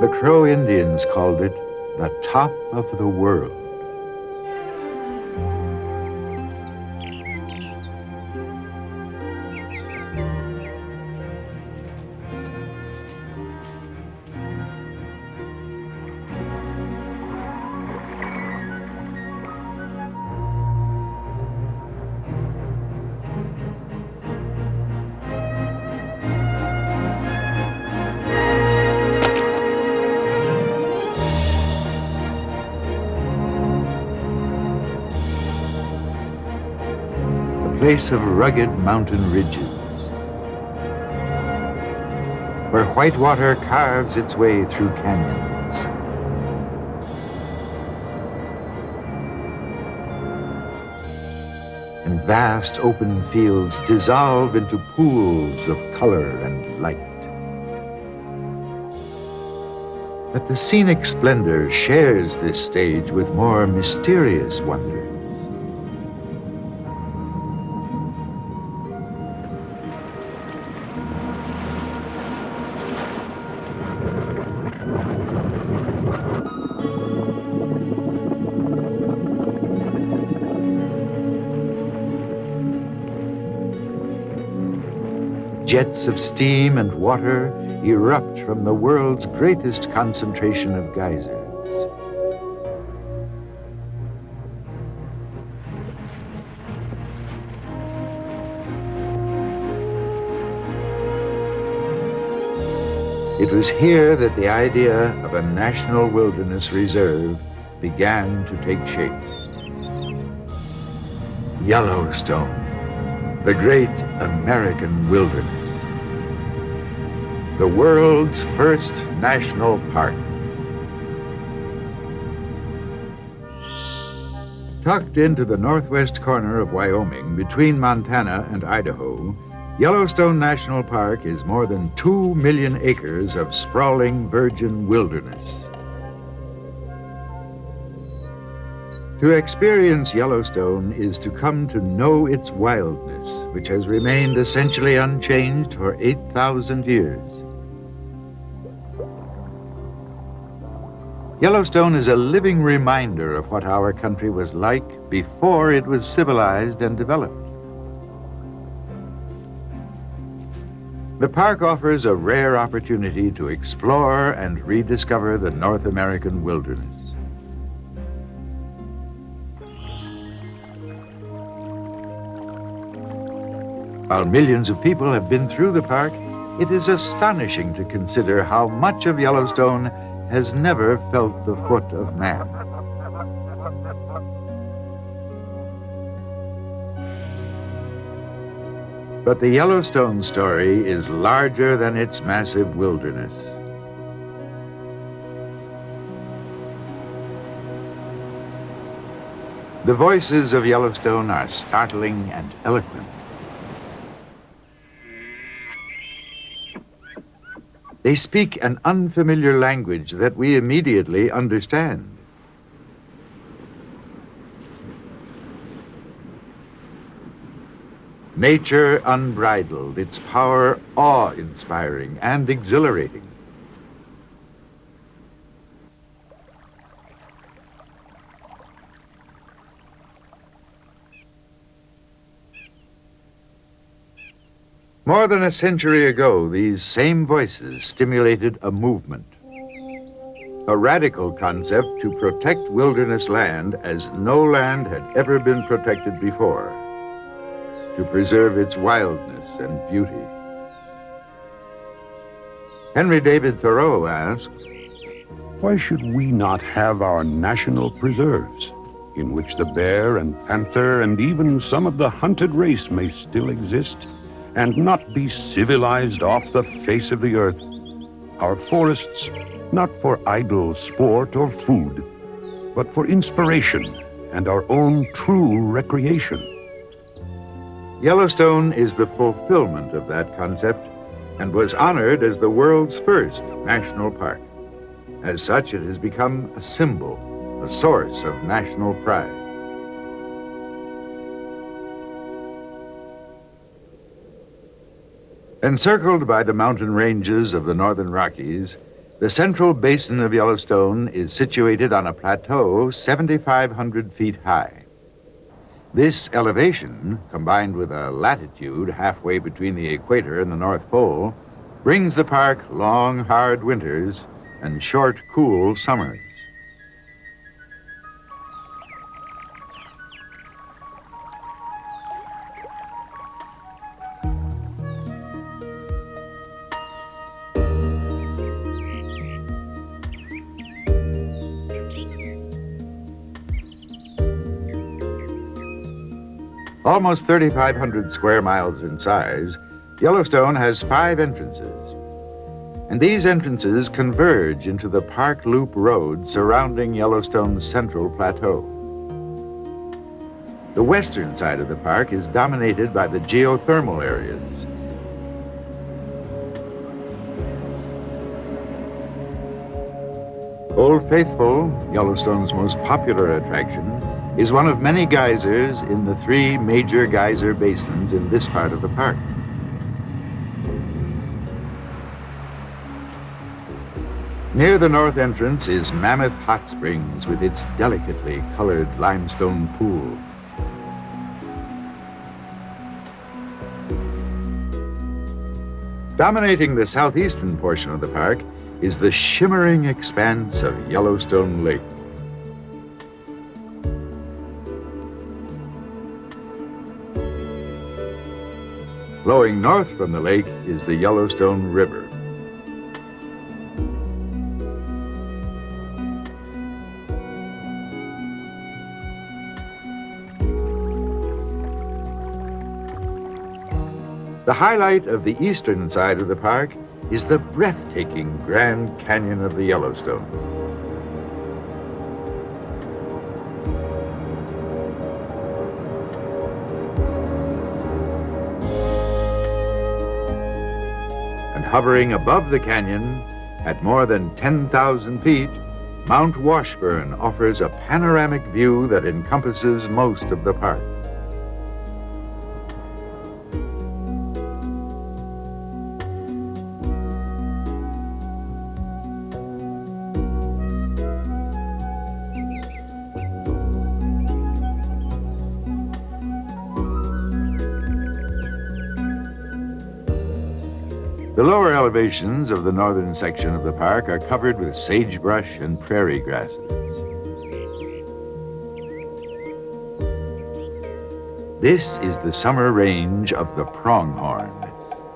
The Crow Indians called it the top of the world. Place of rugged mountain ridges, where white water carves its way through canyons. And vast open fields dissolve into pools of color and light. But the scenic splendor shares this stage with more mysterious wonders. Jets of steam and water erupt from the world's greatest concentration of geysers. It was here that the idea of a national wilderness reserve began to take shape. Yellowstone, the great American wilderness. The world's first national park. Tucked into the northwest corner of Wyoming, between Montana and Idaho, Yellowstone National Park is more than 2 million acres of sprawling virgin wilderness. To experience Yellowstone is to come to know its wildness, which has remained essentially unchanged for 8,000 years. Yellowstone is a living reminder of what our country was like before it was civilized and developed. The park offers a rare opportunity to explore and rediscover the North American wilderness. While millions of people have been through the park, it is astonishing to consider how much of Yellowstone has never felt the foot of man. But the Yellowstone story is larger than its massive wilderness. The voices of Yellowstone are startling and eloquent. They speak an unfamiliar language that we immediately understand. Nature unbridled, its power awe-inspiring and exhilarating. More than a century ago, these same voices stimulated a movement, a radical concept to protect wilderness land as no land had ever been protected before, to preserve its wildness and beauty. Henry David Thoreau asked, "Why should we not have our national preserves, in which the bear and panther and even some of the hunted race may still exist, and not be civilized off the face of the earth? Our forests, not for idle sport or food, but for inspiration and our own true recreation." Yellowstone is the fulfillment of that concept and was honored as the world's first national park. As such, it has become a symbol, a source of national pride. Encircled by the mountain ranges of the northern Rockies, The central basin of Yellowstone is situated on a plateau 7,500 feet high. This elevation, combined with a latitude halfway between the equator and the North Pole, brings the park long, hard winters and short, cool summers. Almost 3,500 square miles in size, Yellowstone has 5 entrances. And these entrances converge into the Park Loop Road surrounding Yellowstone's central plateau. The western side of the park is dominated by the geothermal areas. Old Faithful, Yellowstone's most popular attraction, is one of many geysers in the 3 major geyser basins in this part of the park. Near the north entrance is Mammoth Hot Springs with its delicately colored limestone pool. Dominating the southeastern portion of the park is the shimmering expanse of Yellowstone Lake. Flowing north from the lake is the Yellowstone River. The highlight of the eastern side of the park is the breathtaking Grand Canyon of the Yellowstone. And hovering above the canyon at more than 10,000 feet, Mount Washburn offers a panoramic view that encompasses most of the park. The lower elevations of the northern section of the park are covered with sagebrush and prairie grasses. This is the summer range of the pronghorn,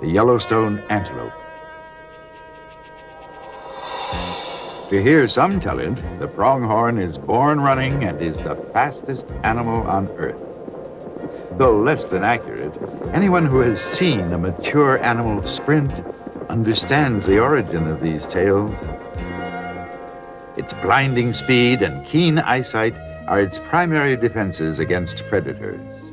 the Yellowstone antelope. To hear some tell it, the pronghorn is born running and is the fastest animal on Earth. Though less than accurate, anyone who has seen a mature animal sprint understands the origin of these tales. Its blinding speed and keen eyesight are its primary defenses against predators.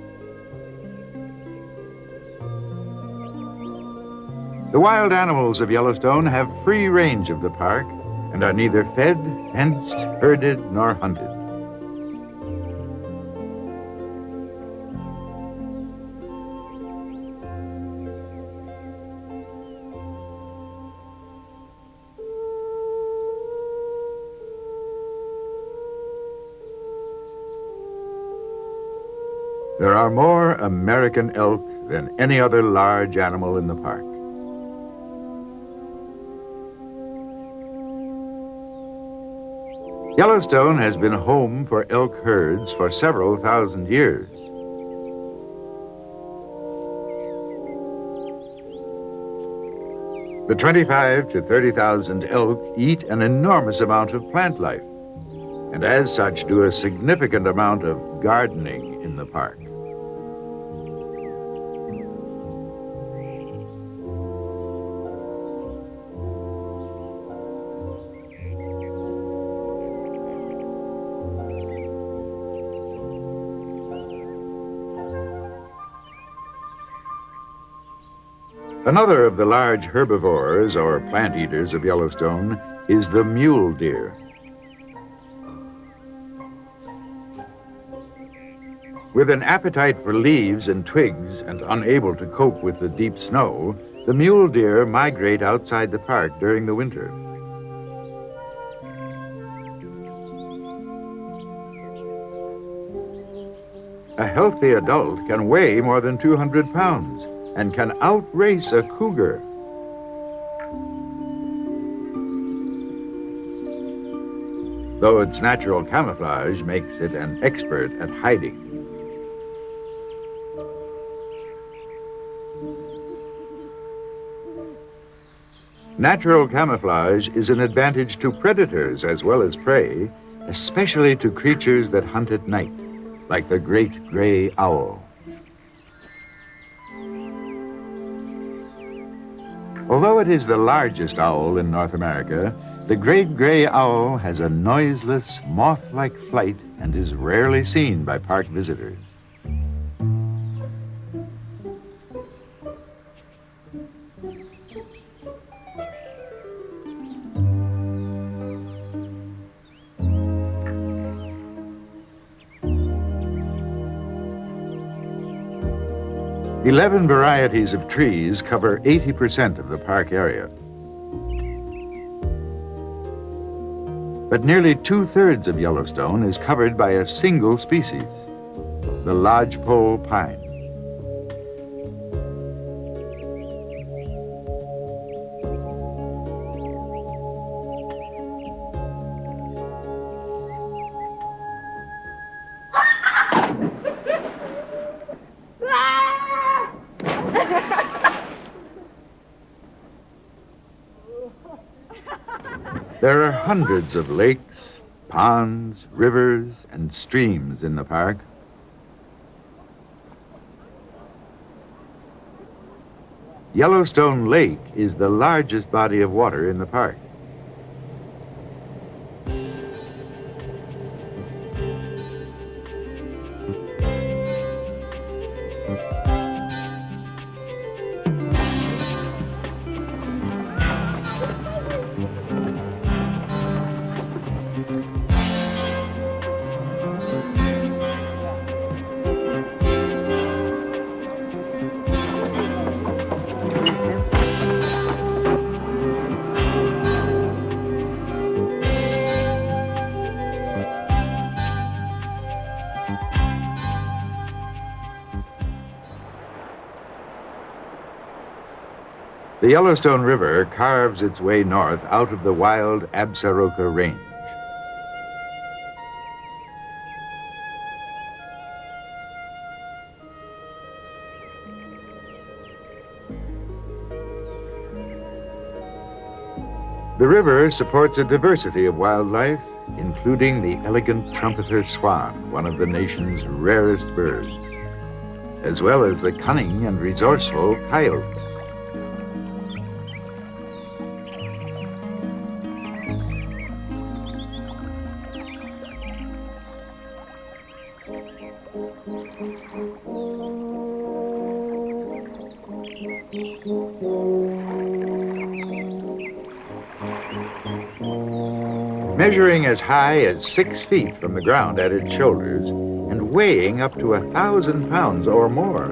The wild animals of Yellowstone have free range of the park and are neither fed, fenced, herded, nor hunted. There are more American elk than any other large animal in the park. Yellowstone has been home for elk herds for several thousand years. The 25 to 30,000 elk eat an enormous amount of plant life, and as such do a significant amount of gardening in the park. Another of the large herbivores or plant eaters of Yellowstone is the mule deer. With an appetite for leaves and twigs and unable to cope with the deep snow, the mule deer migrate outside the park during the winter. A healthy adult can weigh more than 200 pounds and can outrace a cougar. Though its natural camouflage makes it an expert at hiding. Natural camouflage is an advantage to predators as well as prey, especially to creatures that hunt at night, like the great gray owl. Although it is the largest owl in North America, the great gray owl has a noiseless, moth-like flight and is rarely seen by park visitors. Eleven varieties of trees cover 80% of the park area. But nearly 2/3 of Yellowstone is covered by a single species, the lodgepole pine. There are hundreds of lakes, ponds, rivers, and streams in the park. Yellowstone Lake is the largest body of water in the park. The Yellowstone River carves its way north out of the wild Absaroka Range. The river supports a diversity of wildlife, including the elegant trumpeter swan, one of the nation's rarest birds, as well as the cunning and resourceful coyote. Measuring as high as 6 feet from the ground at its shoulders and weighing up to 1,000 pounds or more,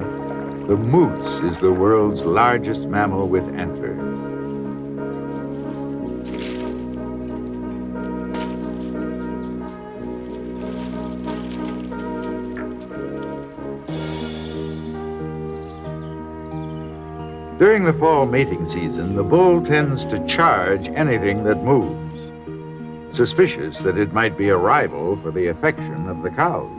the moose is the world's largest mammal with antlers. During the fall mating season, the bull tends to charge anything that moves, suspicious that it might be a rival for the affection of the cows.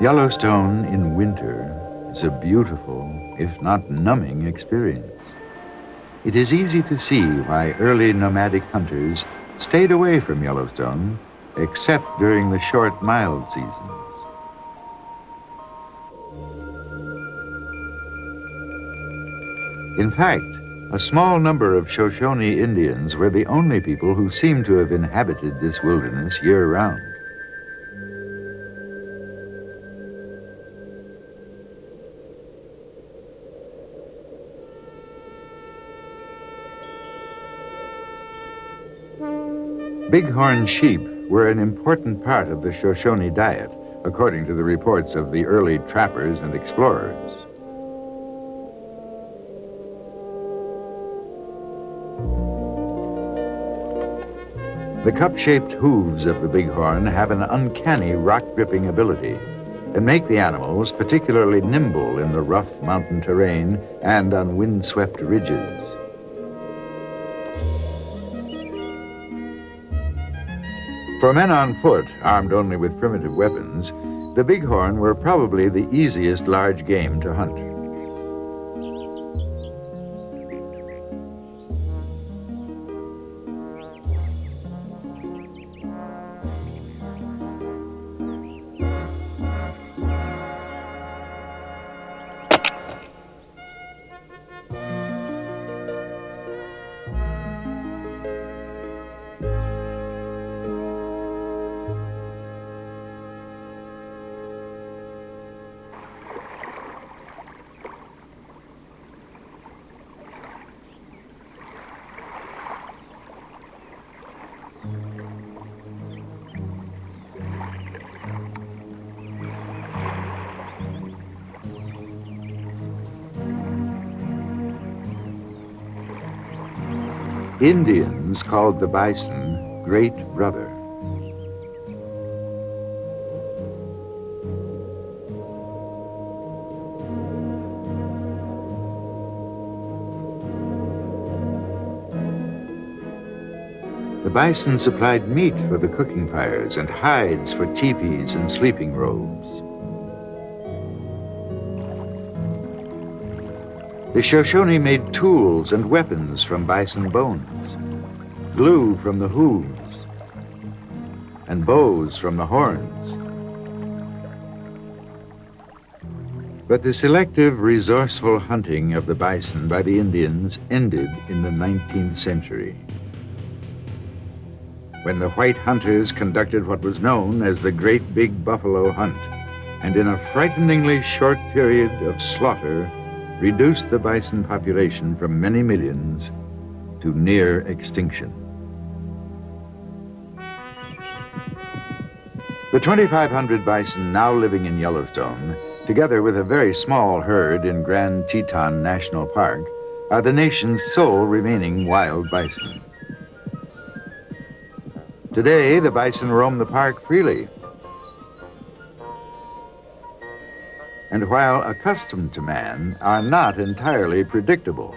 Yellowstone in winter is a beautiful, if not numbing, experience. It is easy to see why early nomadic hunters stayed away from Yellowstone, except during the short, mild seasons. In fact, a small number of Shoshone Indians were the only people who seem to have inhabited this wilderness year-round. Bighorn sheep were an important part of the Shoshone diet, according to the reports of the early trappers and explorers. The cup-shaped hooves of the bighorn have an uncanny rock-gripping ability and make the animals particularly nimble in the rough mountain terrain and on wind-swept ridges. For men on foot, armed only with primitive weapons, the bighorn were probably the easiest large game to hunt. Indians called the bison Great Brother. The bison supplied meat for the cooking fires and hides for teepees and sleeping robes. The Shoshone made tools and weapons from bison bones, glue from the hooves, and bows from the horns. But the selective, resourceful hunting of the bison by the Indians ended in the 19th century, when the white hunters conducted what was known as the Great Big Buffalo Hunt, and in a frighteningly short period of slaughter, reduced the bison population from many millions to near extinction. The 2,500 bison now living in Yellowstone, together with a very small herd in Grand Teton National Park, are the nation's sole remaining wild bison. Today, the bison roam the park freely. And while accustomed to man, are not entirely predictable.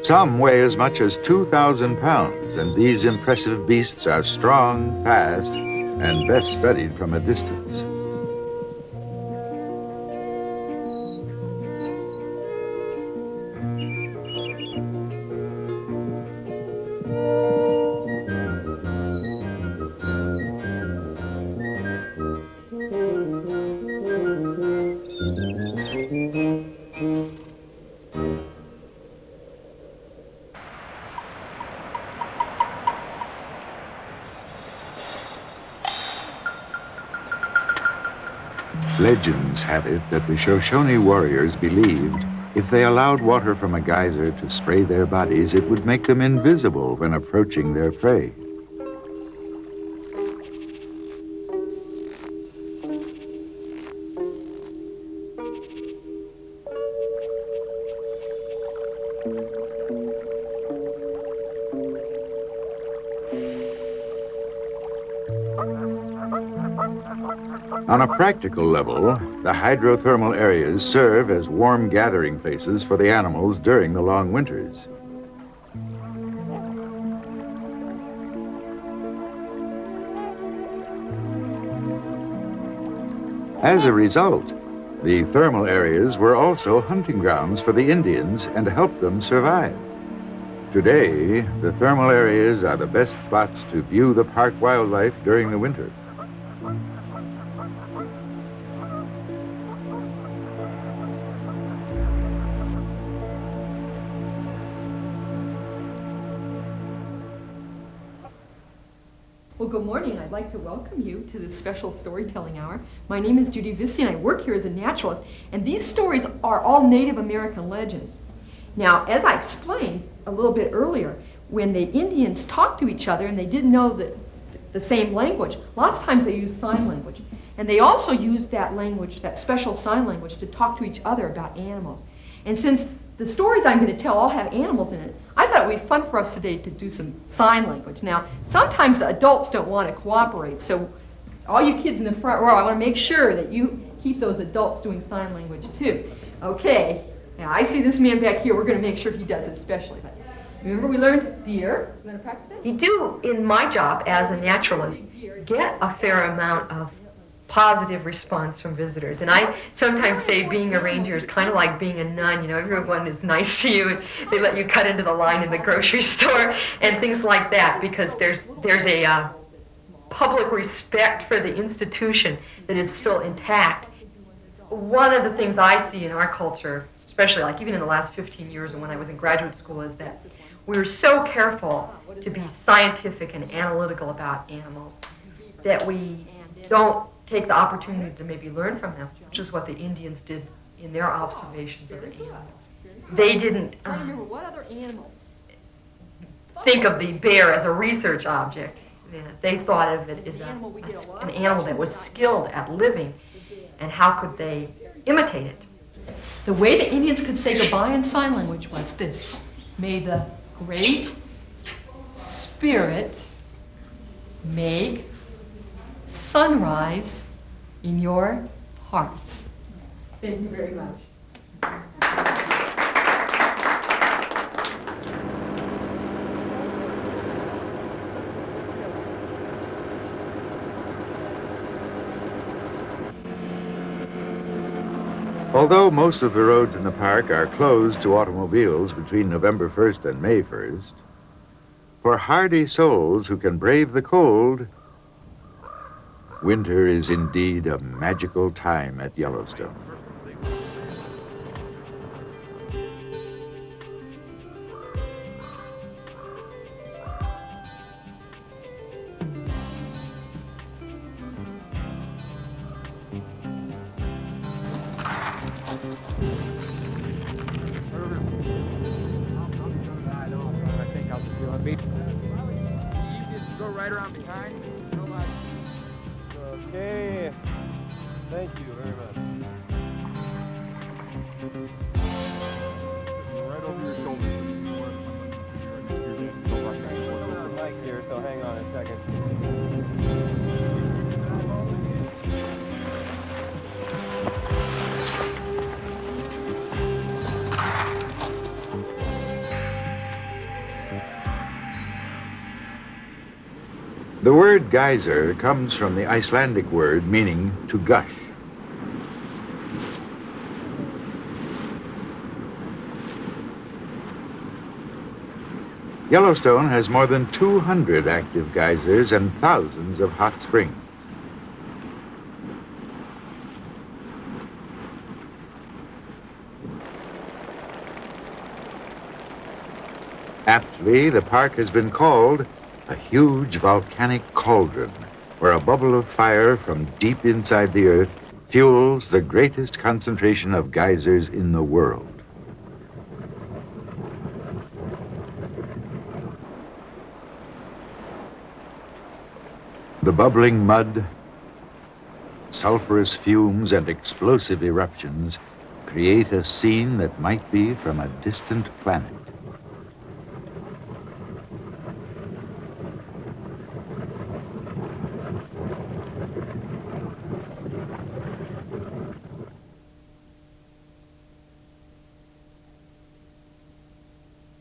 Some weigh as much as 2,000 pounds, and these impressive beasts are strong, fast, and best studied from a distance. Legends have it that the Shoshone warriors believed if they allowed water from a geyser to spray their bodies, it would make them invisible when approaching their prey. On a practical level, the hydrothermal areas serve as warm gathering places for the animals during the long winters. As a result, the thermal areas were also hunting grounds for the Indians and helped them survive. Today, the thermal areas are the best spots to view the park wildlife during the winter. Well, Well, good morning. I'd like to welcome you to this special storytelling hour. My name is Judy Visti, and I work here as a naturalist. And these stories are all Native American legends. Now, as I explained a little bit earlier, when the Indians talked to each other and they didn't know the same language, lots of times they used sign language. And they also used that language, that special sign language, to talk to each other about animals. And since the stories I'm going to tell all have animals in it, I thought it would be fun for us today to do some sign language. Now, sometimes the adults don't want to cooperate, so all you kids in the front row, I want to make sure that you keep those adults doing sign language too. Okay, now I see this man back here. We're going to make sure he does it especially. But remember we learned deer. You want to practice it? You do, in my job as a naturalist, get a fair amount of positive response from visitors. And I sometimes say being a ranger is kind of like being a nun. You know, everyone is nice to you, and they let you cut into the line in the grocery store and things like that, because there's a public respect for the institution that is still intact. One of the things I see in our culture, especially like even in the last 15 years and when I was in graduate school, is that we're so careful to be scientific and analytical about animals that we don't take the opportunity to maybe learn from them, which is what the Indians did in their observations of the animals. They didn't think of the bear as a research object. They thought of it as an animal that was skilled at living, and how could they imitate it? The way the Indians could say goodbye in sign language was this: may the Great Spirit make sunrise in your hearts. Thank you very much. Although most of the roads in the park are closed to automobiles between November 1st and May 1st, for hardy souls who can brave the cold, winter is indeed a magical time at Yellowstone. Right around behind. Okay. Thank you very much. Right over your shoulder. The mic here, so hang on a second. The word geyser comes from the Icelandic word meaning to gush. Yellowstone has more than 200 active geysers and thousands of hot springs. Aptly, the park has been called a huge volcanic cauldron, where a bubble of fire from deep inside the earth fuels the greatest concentration of geysers in the world. The bubbling mud, sulfurous fumes, and explosive eruptions create a scene that might be from a distant planet.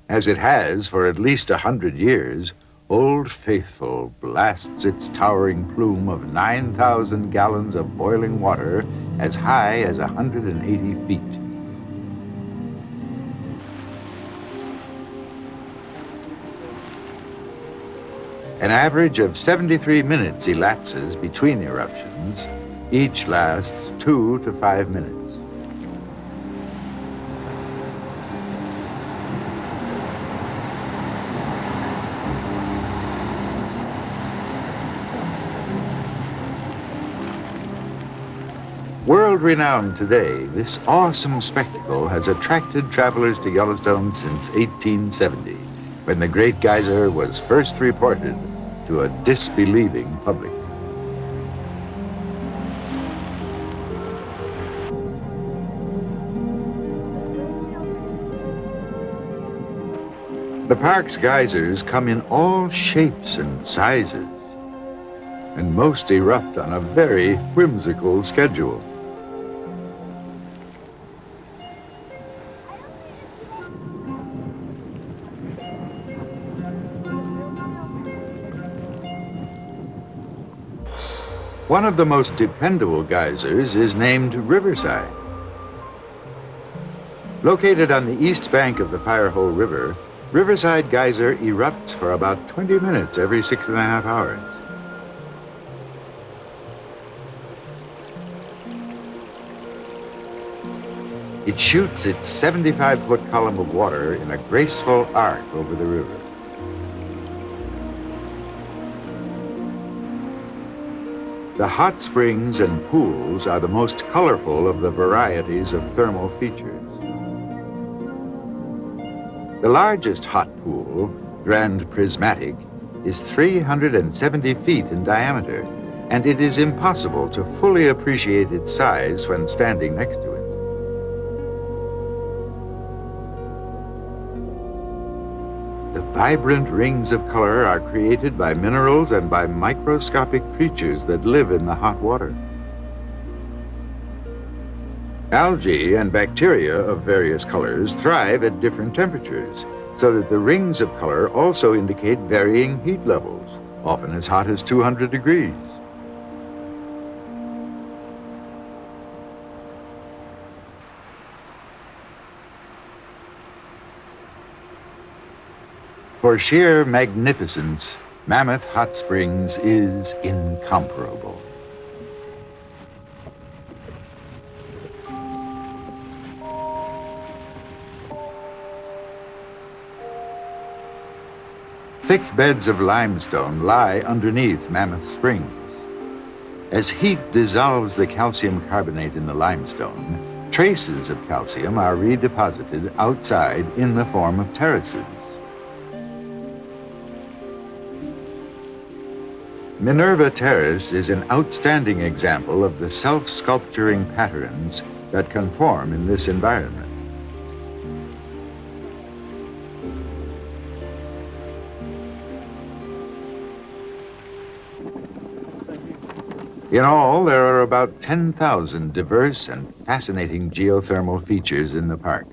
As it has for at least 100 years, Old Faithful blasts its towering plume of 9,000 gallons of boiling water as high as 180 feet. An average of 73 minutes elapses between eruptions. Each lasts 2 to 5 minutes. World-renowned today, this awesome spectacle has attracted travelers to Yellowstone since 1870, when the Great Geyser was first reported to a disbelieving public. The park's geysers come in all shapes and sizes, and most erupt on a very whimsical schedule. One of the most dependable geysers is named Riverside. Located on the east bank of the Firehole River, Riverside Geyser erupts for about 20 minutes every 6.5 hours. It shoots its 75-foot column of water in a graceful arc over the river. The hot springs and pools are the most colorful of the varieties of thermal features. The largest hot pool, Grand Prismatic, is 370 feet in diameter, and it is impossible to fully appreciate its size when standing next to it. The vibrant rings of color are created by minerals and by microscopic creatures that live in the hot water. Algae and bacteria of various colors thrive at different temperatures, so that the rings of color also indicate varying heat levels, often as hot as 200 degrees. For sheer magnificence, Mammoth Hot Springs is incomparable. Thick beds of limestone lie underneath Mammoth Springs. As heat dissolves the calcium carbonate in the limestone, traces of calcium are redeposited outside in the form of terraces. Minerva Terrace is an outstanding example of the self-sculpturing patterns that can form in this environment. In all, there are about 10,000 diverse and fascinating geothermal features in the park.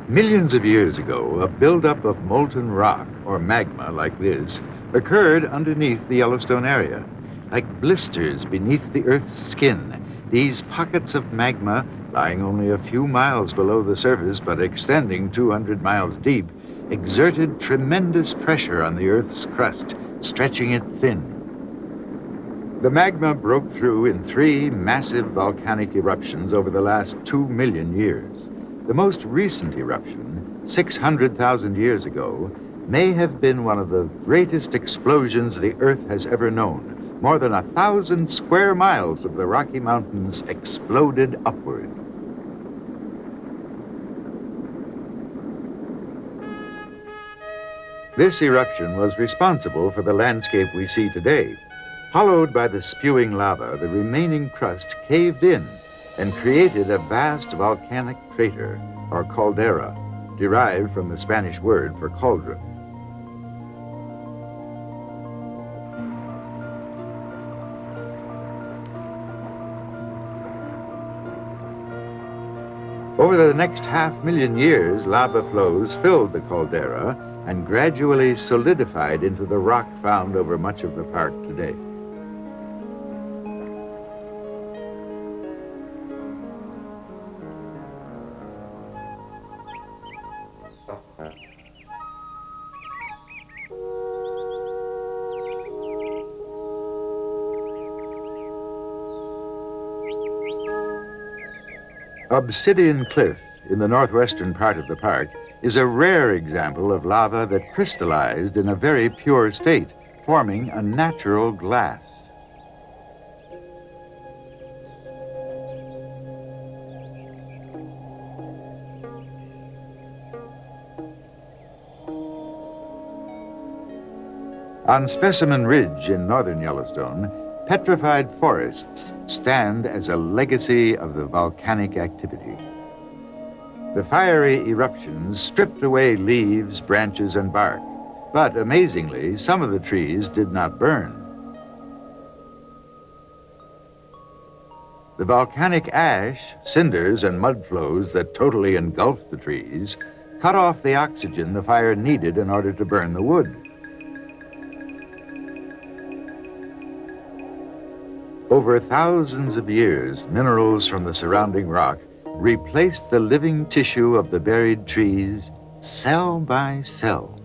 Millions of years ago, a buildup of molten rock, or magma like this, occurred underneath the Yellowstone area. Like blisters beneath the Earth's skin, these pockets of magma, lying only a few miles below the surface but extending 200 miles deep, exerted tremendous pressure on the Earth's crust, stretching it thin. The magma broke through in 3 massive volcanic eruptions over the last 2 million years. The most recent eruption, 600,000 years ago, may have been one of the greatest explosions the Earth has ever known. More than 1,000 square miles of the Rocky Mountains exploded upward. This eruption was responsible for the landscape we see today. Hollowed by the spewing lava, the remaining crust caved in and created a vast volcanic crater, or caldera, derived from the Spanish word for cauldron. Over the next 500,000 years, lava flows filled the caldera and gradually solidified into the rock found over much of the park today. Obsidian Cliff in the northwestern part of the park is a rare example of lava that crystallized in a very pure state, forming a natural glass. On Specimen Ridge in northern Yellowstone, petrified forests stand as a legacy of the volcanic activity. The fiery eruptions stripped away leaves, branches, and bark, but amazingly, some of the trees did not burn. The volcanic ash, cinders, and mud flows that totally engulfed the trees cut off the oxygen the fire needed in order to burn the wood. Over thousands of years, minerals from the surrounding rock replaced the living tissue of the buried trees cell by cell.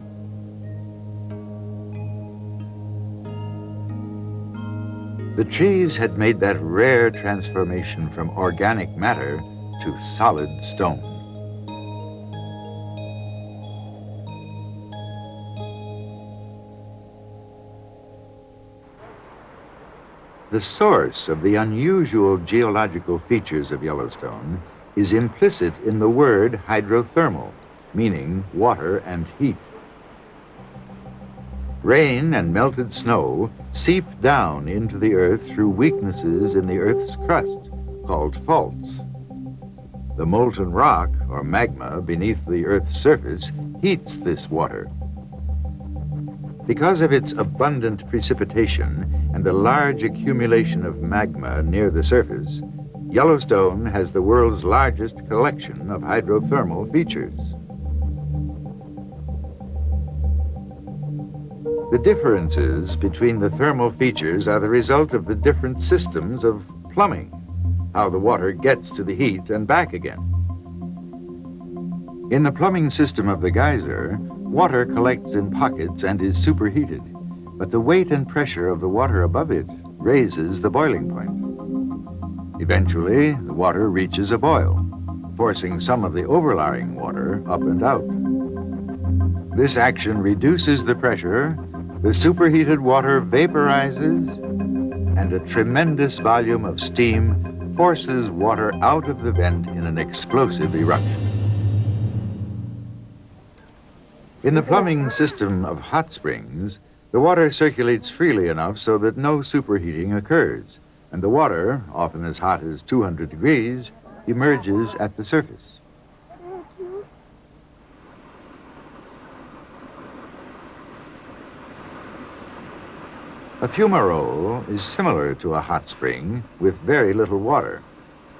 The trees had made that rare transformation from organic matter to solid stone. The source of the unusual geological features of Yellowstone is implicit in the word hydrothermal, meaning water and heat. Rain and melted snow seep down into the earth through weaknesses in the earth's crust, called faults. The molten rock, or magma, beneath the earth's surface heats this water. Because of its abundant precipitation and the large accumulation of magma near the surface, Yellowstone has the world's largest collection of hydrothermal features. The differences between the thermal features are the result of the different systems of plumbing, how the water gets to the heat and back again. In the plumbing system of the geyser, water collects in pockets and is superheated, but the weight and pressure of the water above it raises the boiling point. Eventually, the water reaches a boil, forcing some of the overlying water up and out. This action reduces the pressure, the superheated water vaporizes, and a tremendous volume of steam forces water out of the vent in an explosive eruption. In the plumbing system of hot springs, the water circulates freely enough so that no superheating occurs, and the water, often as hot as 200 degrees, emerges at the surface. A fumarole is similar to a hot spring with very little water.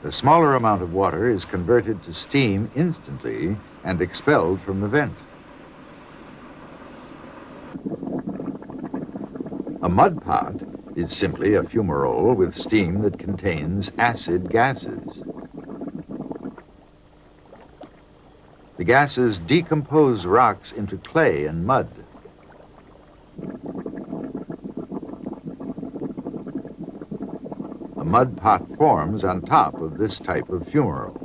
The smaller amount of water is converted to steam instantly and expelled from the vent. A mud pot is simply a fumarole with steam that contains acid gases. The gases decompose rocks into clay and mud. A mud pot forms on top of this type of fumarole.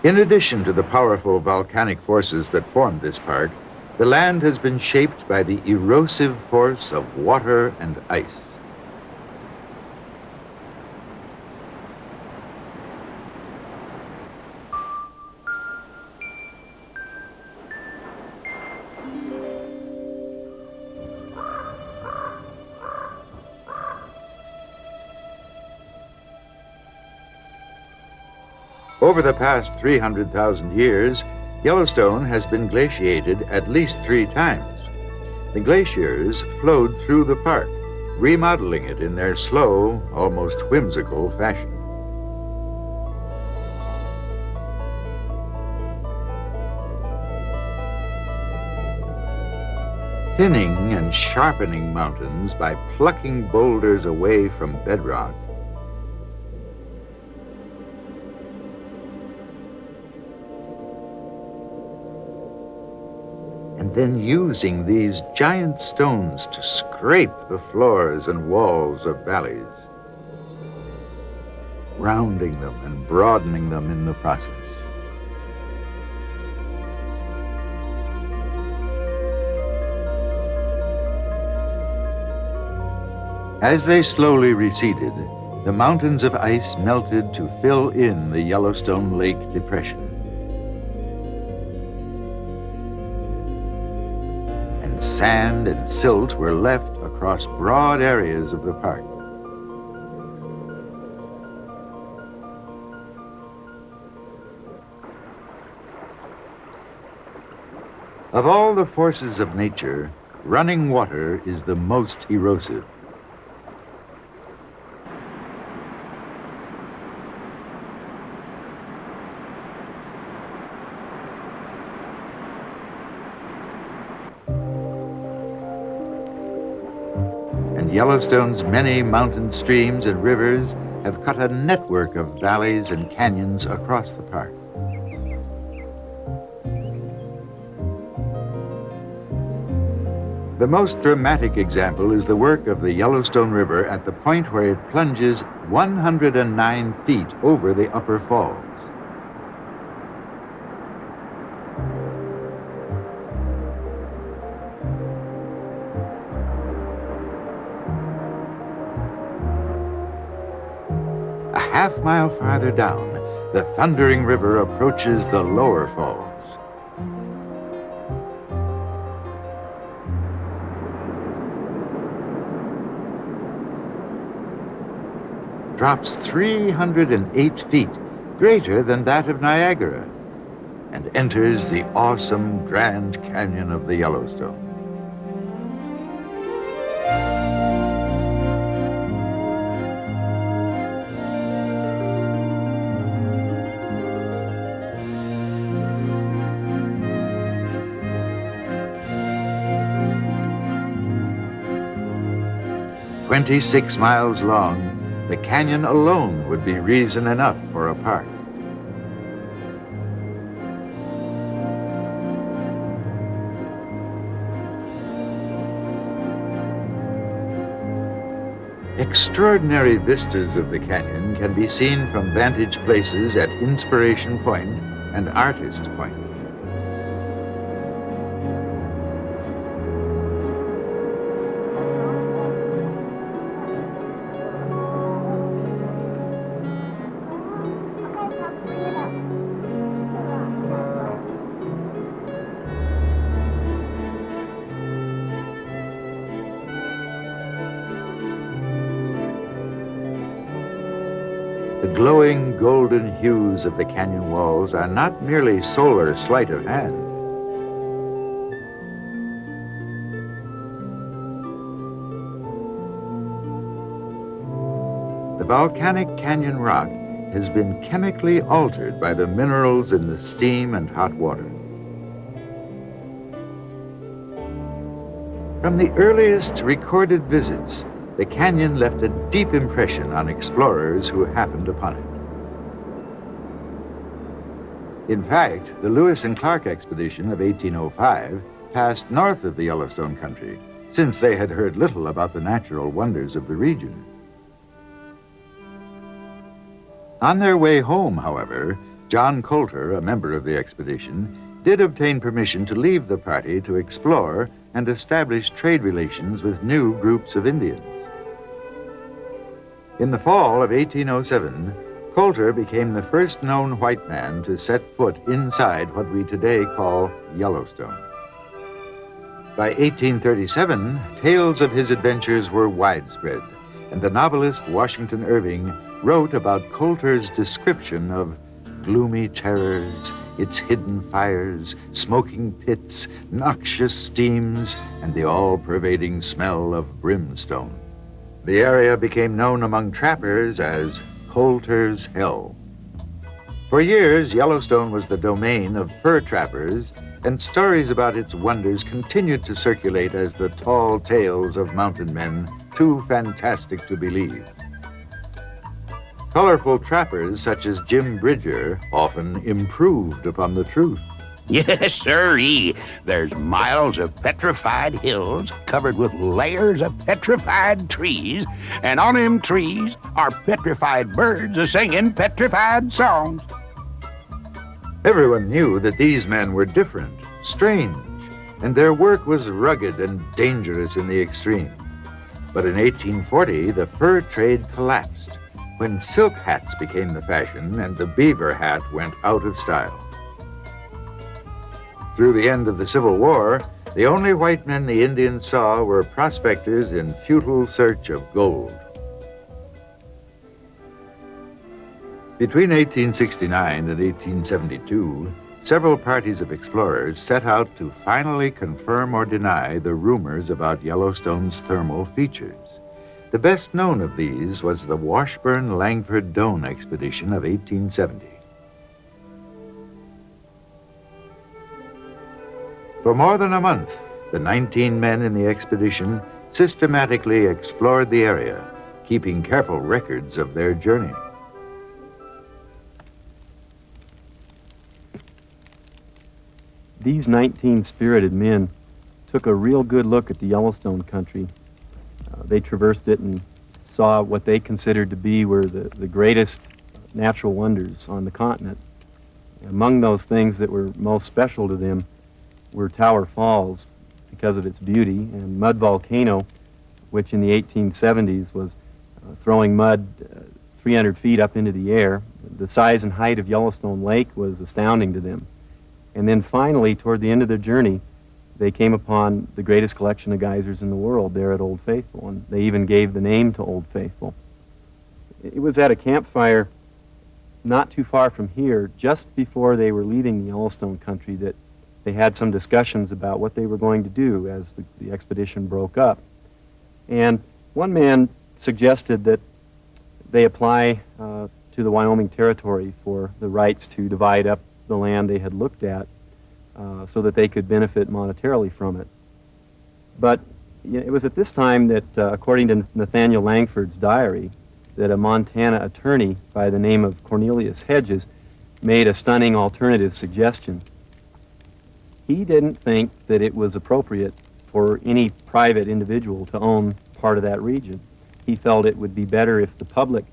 In addition to the powerful volcanic forces that formed this park, the land has been shaped by the erosive force of water and ice. Over the past 300,000 years, Yellowstone has been glaciated at least 3 times. The glaciers flowed through the park, remodeling it in their slow, almost whimsical fashion. thinning and sharpening mountains by plucking boulders away from bedrock, and then using these giant stones to scrape the floors and walls of valleys, rounding them and broadening them in the process. As they slowly receded, the mountains of ice melted to fill in the Yellowstone Lake Depression. And sand and silt were left across broad areas of the park. Of all the forces of nature, running water is the most erosive. And Yellowstone's many mountain streams and rivers have cut a network of valleys and canyons across the park. The most dramatic example is the work of the Yellowstone River at the point where it plunges 109 feet over the upper falls. A half-mile farther down, the thundering river approaches the lower falls. Drops 308 feet, greater than that of Niagara, and enters the awesome Grand Canyon of the Yellowstone. "26 miles long, the canyon alone would be reason enough for a park." Extraordinary vistas of the canyon can be seen from vantage places at Inspiration Point and Artist Point. The glowing golden hues of the canyon walls are not merely solar sleight of hand. The volcanic canyon rock has been chemically altered by the minerals in the steam and hot water. From the earliest recorded visits, the canyon left a deep impression on explorers who happened upon it. In fact, the Lewis and Clark expedition of 1805 passed north of the Yellowstone country, since they had heard little about the natural wonders of the region. On their way home, however, John Coulter, a member of the expedition, did obtain permission to leave the party to explore and establish trade relations with new groups of Indians. In the fall of 1807, Coulter became the first known white man to set foot inside what we today call Yellowstone. By 1837, tales of his adventures were widespread, and the novelist Washington Irving wrote about Coulter's description of gloomy terrors, its hidden fires, smoking pits, noxious steams, and the all-pervading smell of brimstone. The area became known among trappers as Coulter's Hell. For years, Yellowstone was the domain of fur trappers and stories about its wonders continued to circulate as the tall tales of mountain men, too fantastic to believe. Colorful trappers such as Jim Bridger often improved upon the truth. Yes, sirree. There's miles of petrified hills covered with layers of petrified trees, and on them trees are petrified birds a-singing petrified songs. Everyone knew that these men were different, strange, and their work was rugged and dangerous in the extreme. But in 1840, the fur trade collapsed when silk hats became the fashion and the beaver hat went out of style. Through the end of the Civil War, the only white men the Indians saw were prospectors in futile search of gold. Between 1869 and 1872, several parties of explorers set out to finally confirm or deny the rumors about Yellowstone's thermal features. The best known of these was the Washburn-Langford-Doane expedition of 1870. For more than a month, the 19 men in the expedition systematically explored the area, keeping careful records of their journey. These 19 spirited men took a real good look at the Yellowstone country. They traversed it and saw what they considered to be were the greatest natural wonders on the continent. Among those things that were most special to them were Tower Falls because of its beauty, and Mud Volcano, which in the 1870s was throwing mud 300 feet up into the air. The size and height of Yellowstone Lake was astounding to them. And then finally, toward the end of their journey, they came upon the greatest collection of geysers in the world there at Old Faithful, and they even gave the name to Old Faithful. It was at a campfire not too far from here, just before they were leaving the Yellowstone country, that they had some discussions about what they were going to do as the expedition broke up. And one man suggested that they apply to the Wyoming Territory for the rights to divide up the land they had looked at so that they could benefit monetarily from it. But it was at this time that, according to Nathaniel Langford's diary, that a Montana attorney by the name of Cornelius Hedges made a stunning alternative suggestion. He didn't think that it was appropriate for any private individual to own part of that region. He felt it would be better if the public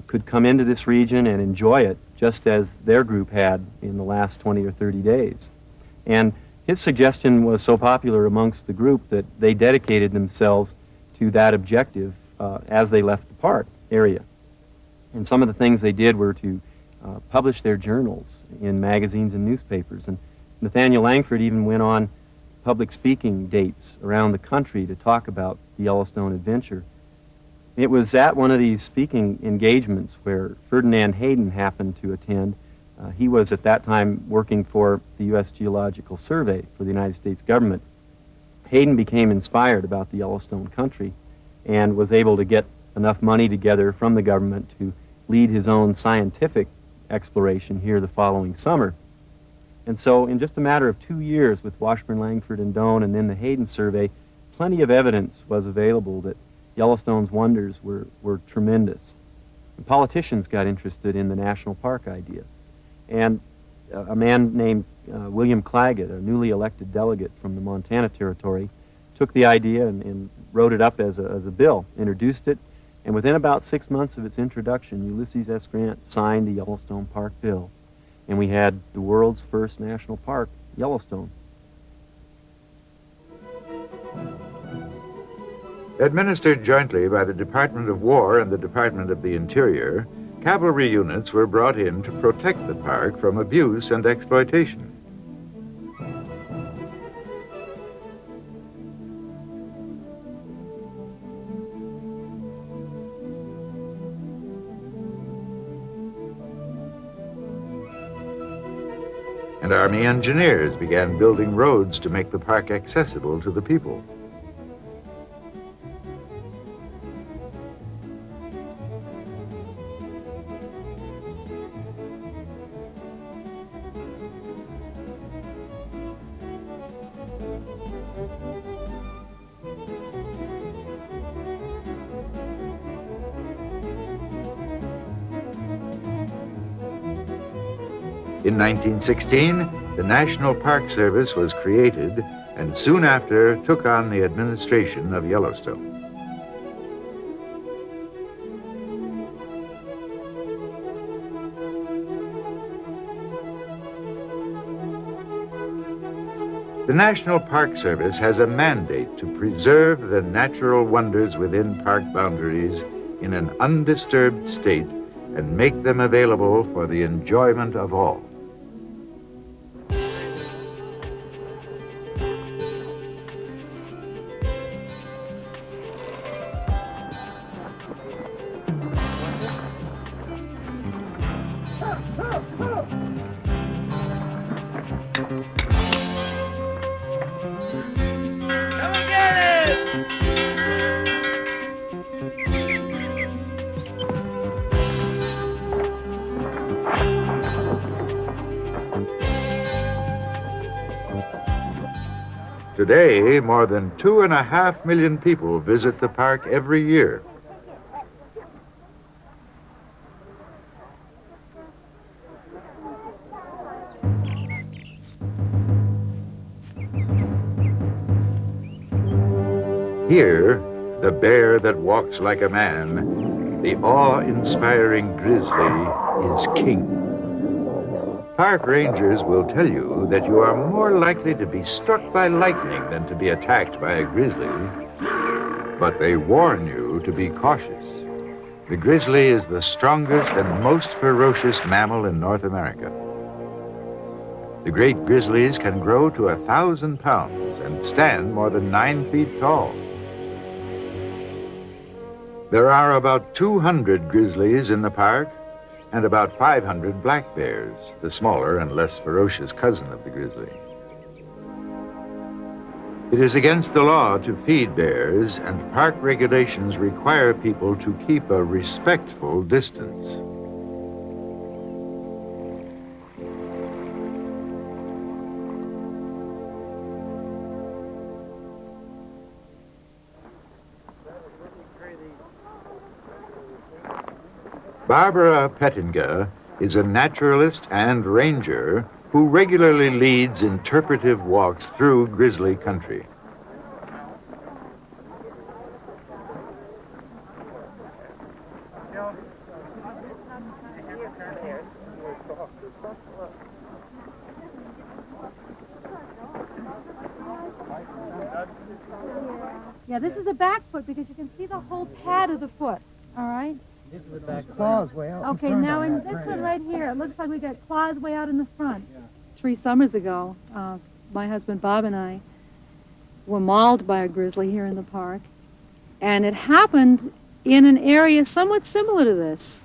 could come into this region and enjoy it just as their group had in the last 20 or 30 days. And his suggestion was so popular amongst the group that they dedicated themselves to that objective as they left the park area. And some of the things they did were to publish their journals in magazines and newspapers. And Nathaniel Langford even went on public speaking dates around the country to talk about the Yellowstone adventure. It was at one of these speaking engagements where Ferdinand Hayden happened to attend. He was at that time working for the U.S. Geological Survey for the United States government. Hayden became inspired about the Yellowstone country and was able to get enough money together from the government to lead his own scientific exploration here the following summer. And so in just a matter of 2 years with Washburn, Langford, and Doane, and then the Hayden survey, plenty of evidence was available that Yellowstone's wonders were tremendous. And politicians got interested in the national park idea. And a man named William Claggett, a newly elected delegate from the Montana Territory, took the idea and wrote it up as a bill, introduced it, and within about 6 months of its introduction, Ulysses S. Grant signed the Yellowstone Park Bill. And we had the world's first national park, Yellowstone. Administered jointly by the Department of War and the Department of the Interior, cavalry units were brought in to protect the park from abuse and exploitation. And Army engineers began building roads to make the park accessible to the people. In 1916, the National Park Service was created and soon after took on the administration of Yellowstone. The National Park Service has a mandate to preserve the natural wonders within park boundaries in an undisturbed state and make them available for the enjoyment of all. Today, more than 2.5 million people visit the park every year. Here, the bear that walks like a man, the awe-inspiring grizzly, is king. Park rangers will tell you that you are more likely to be struck by lightning than to be attacked by a grizzly, but they warn you to be cautious. The grizzly is the strongest and most ferocious mammal in North America. The great grizzlies can grow to 1,000 pounds and stand more than 9 feet tall. There are about 200 grizzlies in the park and about 500 black bears, the smaller and less ferocious cousin of the grizzly. It is against the law to feed bears, and park regulations require people to keep a respectful distance. Barbara Pettinga is a naturalist and ranger who regularly leads interpretive walks through grizzly country. Yeah, this is a back foot because you can see the whole pad of the foot, all right? This is the back claws way out. Okay, now in this one right here, it looks like we got claws way out in the front. 3 summers ago, my husband Bob and I were mauled by a grizzly here in the park, and it happened in an area somewhat similar to this,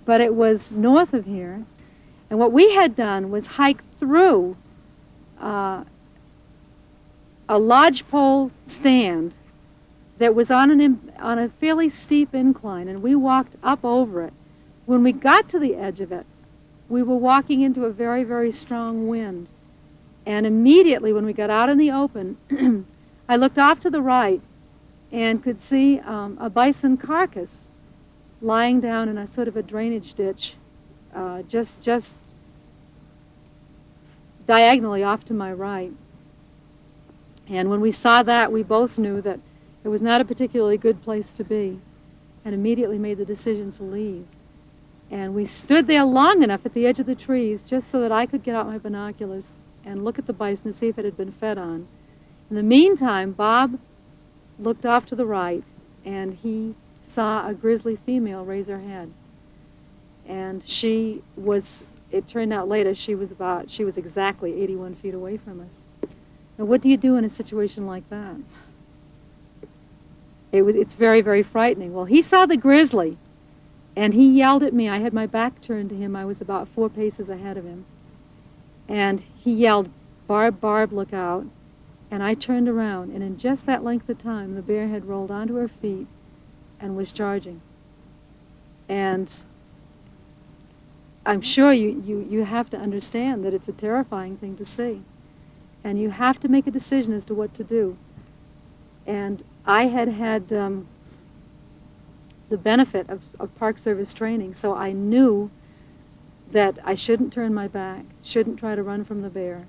but it was north of here. And what we had done was hike through a lodgepole stand that was on a fairly steep incline, and we walked up over it. When we got to the edge of it, we were walking into a very, very strong wind. And immediately when we got out in the open, I looked off to the right and could see a bison carcass lying down in a sort of a drainage ditch, just diagonally off to my right. And when we saw that, we both knew that it was not a particularly good place to be, and immediately made the decision to leave. And we stood there long enough at the edge of the trees just so that I could get out my binoculars and look at the bison and see if it had been fed on. In the meantime, Bob looked off to the right, and he saw a grizzly female raise her head. And she was, it turned out later, she was exactly 81 feet away from us. Now, what do you do in a situation like that? It's very, very frightening. Well, he saw the grizzly, and he yelled at me. I had my back turned to him. I was about 4 paces ahead of him. And he yelled, "Barb, Barb, look out." And I turned around, and in just that length of time, the bear had rolled onto her feet and was charging. And I'm sure you have to understand that it's a terrifying thing to see. And you have to make a decision as to what to do. And I had the benefit of Park Service training, so I knew that I shouldn't turn my back, shouldn't try to run from the bear.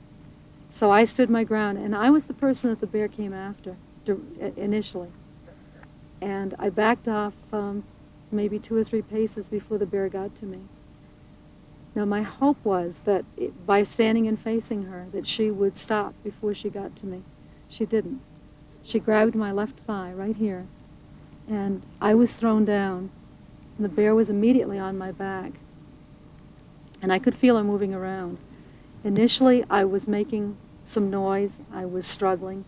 So I stood my ground, and I was the person that the bear came after initially. And I backed off maybe 2 or 3 paces before the bear got to me. Now my hope was that by standing and facing her, that she would stop before she got to me. She didn't. She grabbed my left thigh right here, and I was thrown down, and the bear was immediately on my back. And I could feel her moving around. Initially, I was making some noise. I was struggling.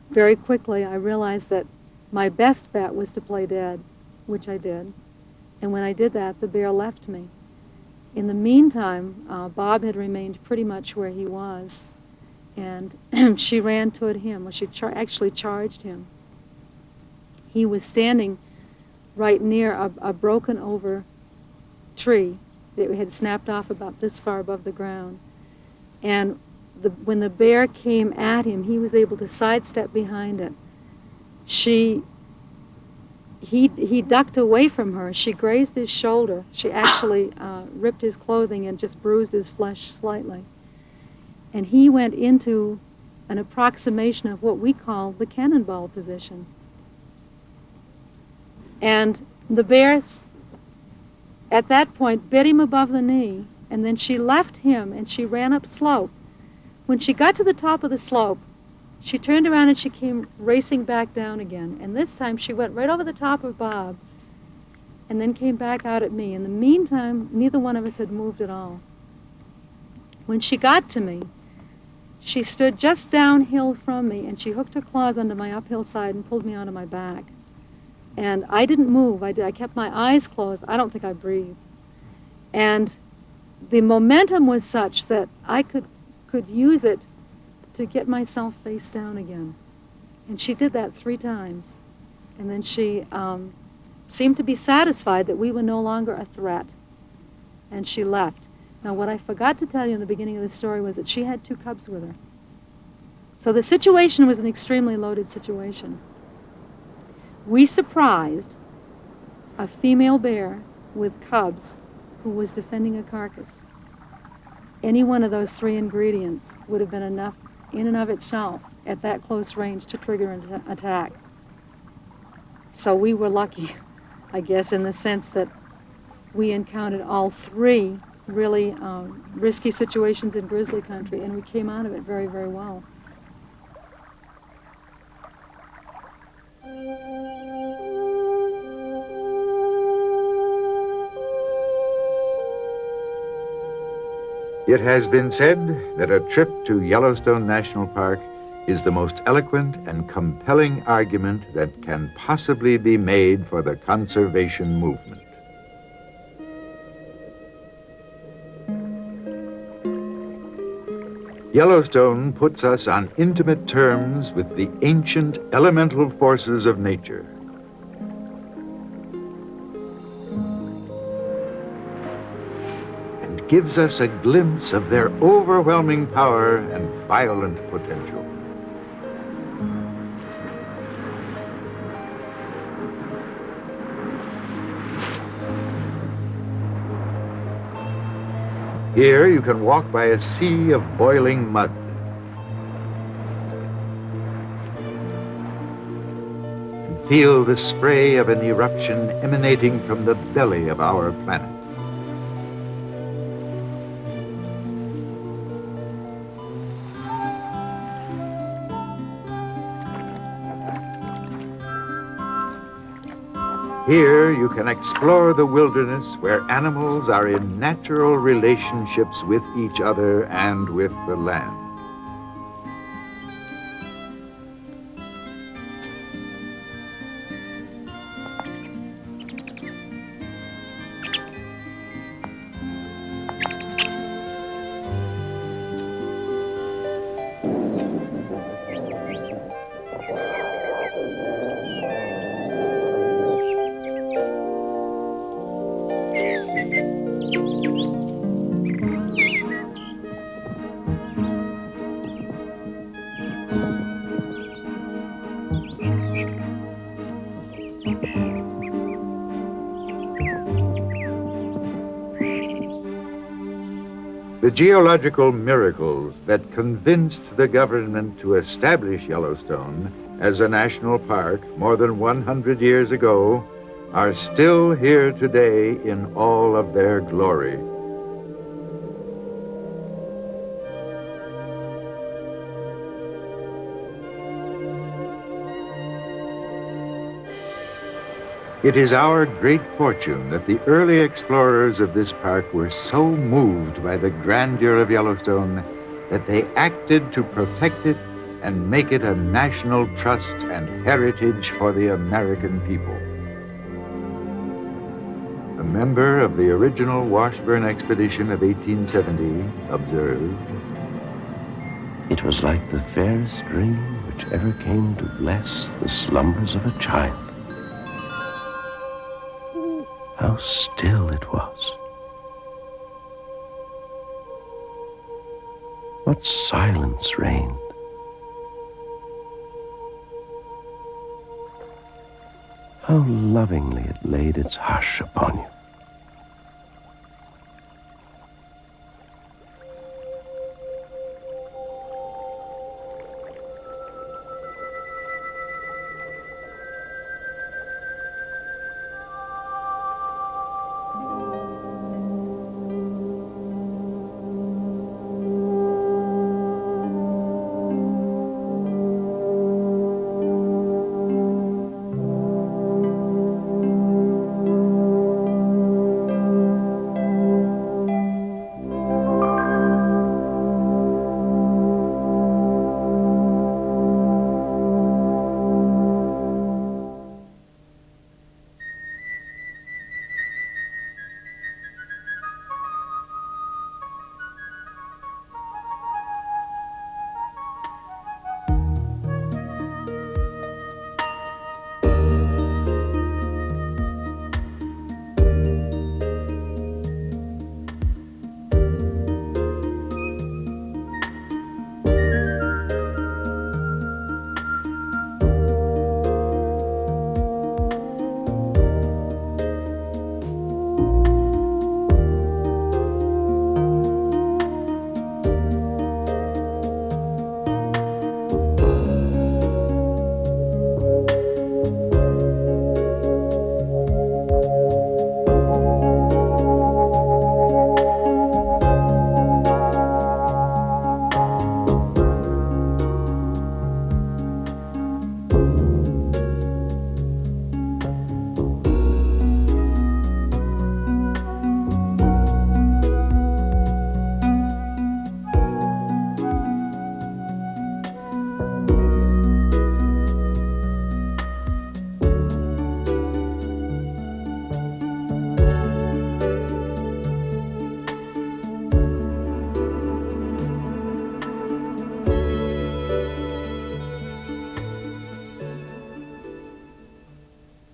Very quickly, I realized that my best bet was to play dead, which I did. And when I did that, the bear left me. In the meantime, Bob had remained pretty much where he was, and she ran toward him. Well, she actually charged him. He was standing right near a broken over tree that had snapped off about this far above the ground. And when the bear came at him, he was able to sidestep behind it. He ducked away from her. She grazed his shoulder. She actually ripped his clothing and just bruised his flesh slightly. And he went into an approximation of what we call the cannonball position. And the bear, at that point, bit him above the knee, and then she left him and she ran up slope. When she got to the top of the slope, she turned around and she came racing back down again. And this time she went right over the top of Bob and then came back out at me. In the meantime, neither one of us had moved at all. When she got to me, she stood just downhill from me and she hooked her claws under my uphill side and pulled me onto my back. And I didn't move. I kept my eyes closed. I don't think I breathed. And the momentum was such that I could use it to get myself face down again. And she did that 3 times. And then she seemed to be satisfied that we were no longer a threat. And she left. Now, what I forgot to tell you in the beginning of the story was that she had 2 cubs with her. So the situation was an extremely loaded situation. We surprised a female bear with cubs who was defending a carcass. Any one of those 3 ingredients would have been enough in and of itself at that close range to trigger an attack. So we were lucky, I guess, in the sense that we encountered all 3 really risky situations in grizzly country, and we came out of it very, very well. It has been said that a trip to Yellowstone National Park is the most eloquent and compelling argument that can possibly be made for the conservation movement. Yellowstone puts us on intimate terms with the ancient elemental forces of nature. And gives us a glimpse of their overwhelming power and violent potential. Here you can walk by a sea of boiling mud. And feel the spray of an eruption emanating from the belly of our planet. Here you can explore the wilderness where animals are in natural relationships with each other and with the land. The geological miracles that convinced the government to establish Yellowstone as a national park more than 100 years ago are still here today in all of their glory. It is our great fortune that the early explorers of this park were so moved by the grandeur of Yellowstone that they acted to protect it and make it a national trust and heritage for the American people. A member of the original Washburn expedition of 1870 observed, "It was like the fairest dream which ever came to bless the slumbers of a child. How still it was. What silence reigned. How lovingly it laid its hush upon you.